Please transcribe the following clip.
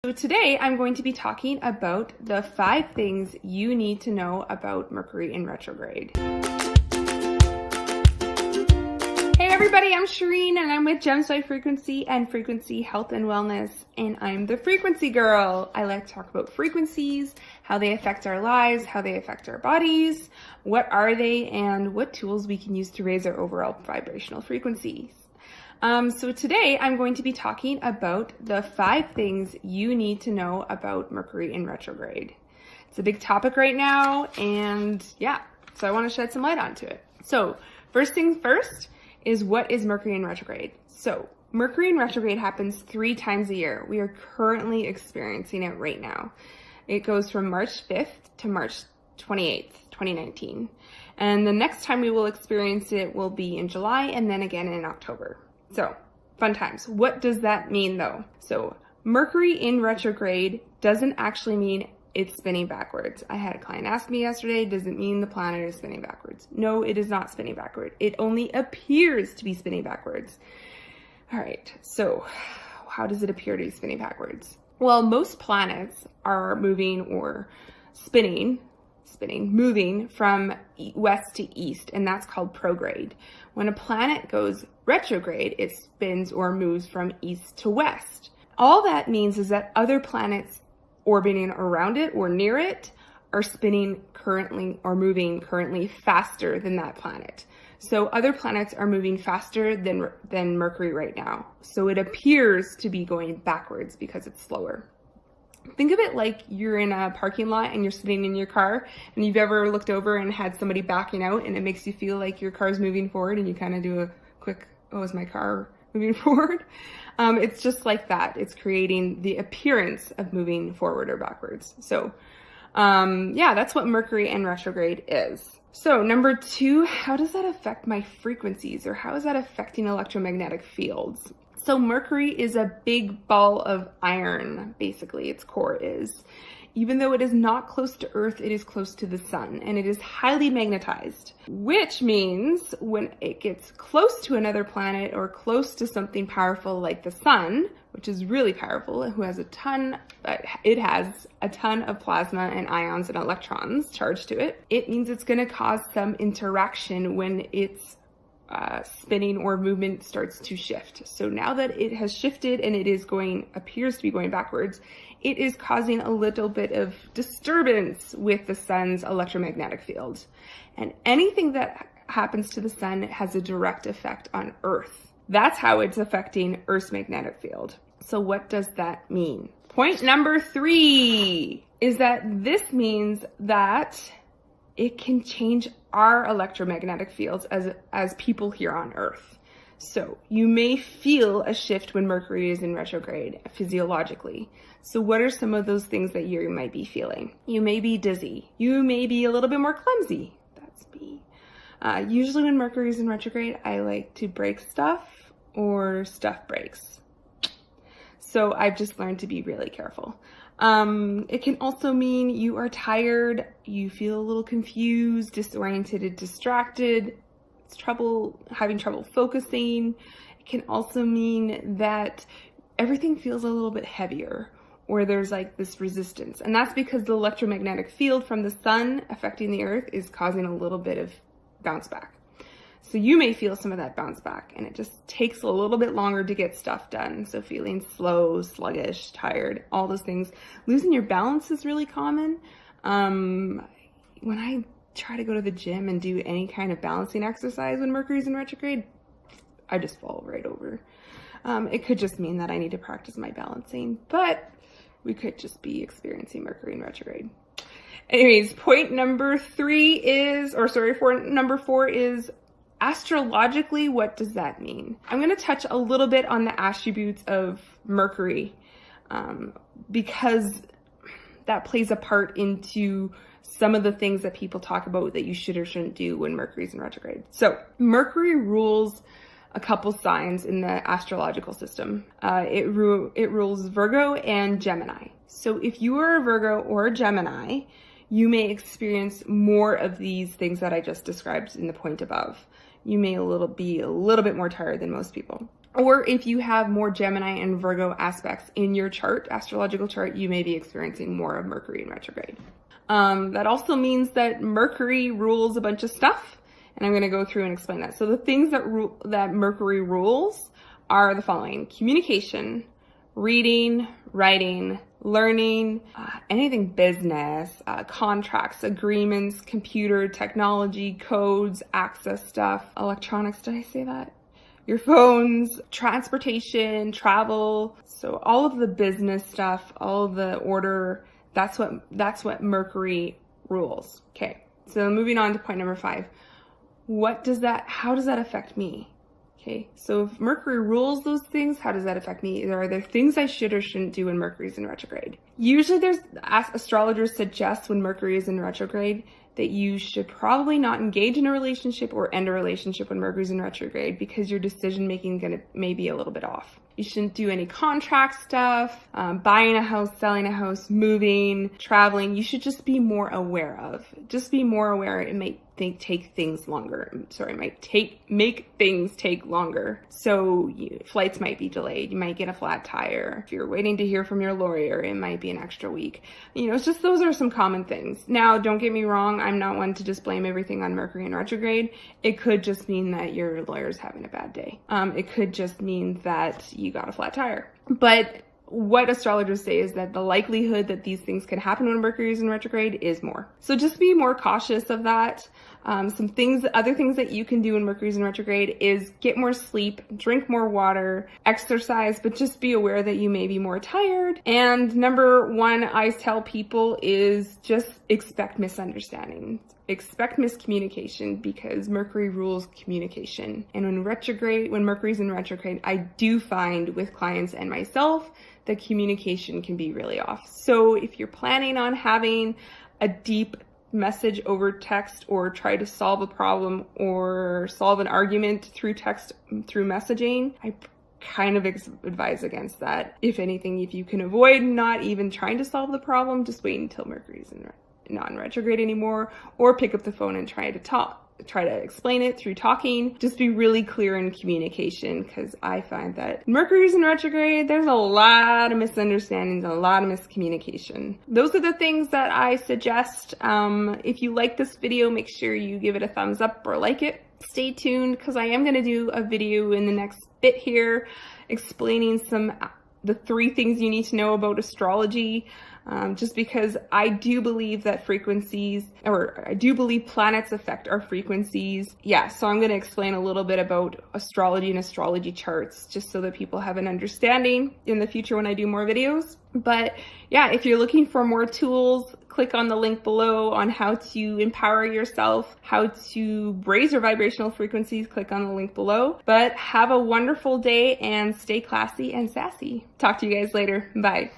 So today I'm going to be talking about the 5 things you need to know about Mercury in retrograde. Hey everybody, I'm Sheryne and I'm with Gems by Frequency and Frequency Health and Wellness, and I'm the frequency girl. I like to talk about frequencies, how they affect our lives, how they affect our bodies, what are they, and what tools we can use to raise our overall vibrational frequencies. So today I'm going to be talking about the 5 things you need to know about Mercury in retrograde. It's a big topic right now, and yeah, so I want to shed some light onto it. So first things first is, what is Mercury in retrograde? So Mercury in retrograde happens 3 times a year. We are currently experiencing it right now. It goes from March 5th to March 28th, 2019. And the next time we will experience it will be in July and then again in October. So, fun times. What does that mean though? So, Mercury in retrograde doesn't actually mean it's spinning backwards. I had a client ask me yesterday, does it mean the planet is spinning backwards? No, it is not spinning backward. It only appears to be spinning backwards. All right, so how does it appear to be spinning backwards? Well, most planets are moving or moving from west to east, and that's called prograde. When a planet goes retrograde, it spins or moves from east to west. All that means is that other planets orbiting around it or near it are spinning currently or moving currently faster than that planet. So other planets are moving faster than Mercury right now. So it appears to be going backwards because it's slower. Think of it like you're in a parking lot and you're sitting in your car and you've ever looked over and had somebody backing out and it makes you feel like your car's moving forward and you kind of do a quick, oh, is my car moving forward? It's just like that. It's creating the appearance of moving forward or backwards. So yeah, that's what Mercury in retrograde is. So number 2, how does that affect my frequencies, or how is that affecting electromagnetic fields? So Mercury is a big ball of iron, basically, its core is. Even though it is not close to Earth, it is close to the sun, and it is highly magnetized, which means when it gets close to another planet or close to something powerful like the sun, which is really powerful, it has a ton of plasma and ions and electrons charged to it, it means it's going to cause some interaction when it's spinning or movement starts to shift. So now that it has shifted and it is appears to be going backwards, it is causing a little bit of disturbance with the sun's electromagnetic field. And anything that happens to the sun has a direct effect on Earth. That's how it's affecting Earth's magnetic field. So what does that mean? Point number 3 is that this means that it can change our electromagnetic fields as people here on Earth. So you may feel a shift when Mercury is in retrograde physiologically. So what are some of those things that you might be feeling? You may be dizzy. You may be a little bit more clumsy. That's me. Usually when Mercury is in retrograde, I like to break stuff or stuff breaks. So I've just learned to be really careful. It can also mean you are tired, you feel a little confused, disoriented, and distracted, having trouble focusing. It can also mean that everything feels a little bit heavier, or there's like this resistance. And that's because the electromagnetic field from the sun affecting the Earth is causing a little bit of bounce back. So you may feel some of that bounce back, and it just takes a little bit longer to get stuff done. So feeling slow, sluggish, tired, all those things. Losing your balance is really common. When I try to go to the gym and do any kind of balancing exercise when Mercury's in retrograde, I just fall right over. It could just mean that I need to practice my balancing, but we could just be experiencing Mercury in retrograde. Anyways, point number 4 is, astrologically, what does that mean? I'm going to touch a little bit on the attributes of Mercury because that plays a part into some of the things that people talk about that you should or shouldn't do when Mercury's in retrograde. So Mercury rules a couple signs in the astrological system. It rules Virgo and Gemini. So if you are a Virgo or a Gemini, you may experience more of these things that I just described in the point above. You may be a little bit more tired than most people. Or if you have more Gemini and Virgo aspects in your chart, astrological chart, you may be experiencing more of Mercury in retrograde. That also means that Mercury rules a bunch of stuff, and I'm going to go through and explain that. So the things that Mercury rules are the following: communication, reading, writing, learning, anything business, contracts, agreements, computer, technology, codes, access stuff, electronics, did I say that? Your phones, transportation, travel. So all of the business stuff, all of the order, that's what Mercury rules. Okay, so moving on to point number 5. How does that affect me? Okay, so if Mercury rules those things, how does that affect me? Are there things I should or shouldn't do when Mercury is in retrograde? Usually astrologers suggest when Mercury is in retrograde that you should probably not engage in a relationship or end a relationship when Mercury's in retrograde, because your decision making may be a little bit off. You shouldn't do any contract stuff, buying a house, selling a house, moving, traveling. You should just be more aware of. Just be more aware. It might take things longer. Sorry, it might make things take longer. So flights might be delayed. You might get a flat tire. If you're waiting to hear from your lawyer, it might be an extra week. It's just, those are some common things. Now, don't get me wrong. I'm not one to just blame everything on Mercury in retrograde. It could just mean that your lawyer's having a bad day. It could just mean that you got a flat tire. But what astrologers say is that the likelihood that these things can happen when Mercury is in retrograde is more. So just be more cautious of that. Other things that you can do when Mercury is in retrograde is get more sleep, drink more water, exercise, but just be aware that you may be more tired. And number 1, I tell people is just expect misunderstandings. Expect miscommunication, because Mercury rules communication. And when Mercury's in retrograde, I do find with clients and myself that communication can be really off. So if you're planning on having a deep message over text, or try to solve a problem or solve an argument through text, through messaging, I kind of advise against that. If anything, if you can avoid not even trying to solve the problem, just wait until Mercury's not in retrograde anymore, or pick up the phone and try to explain it through talking. Just be really clear in communication, because I find that Mercury's in retrograde, there's a lot of misunderstandings, a lot of miscommunication. Those are the things that I suggest. If you like this video, make sure you give it a thumbs up or like it. Stay tuned, because I am going to do a video in the next bit here explaining the 3 things you need to know about astrology. Just because I do believe that I do believe planets affect our frequencies. Yeah, so I'm going to explain a little bit about astrology and astrology charts, just so that people have an understanding in the future when I do more videos. But yeah, if you're looking for more tools, click on the link below on how to empower yourself, how to raise your vibrational frequencies. Click on the link below. But have a wonderful day and stay classy and sassy. Talk to you guys later. Bye.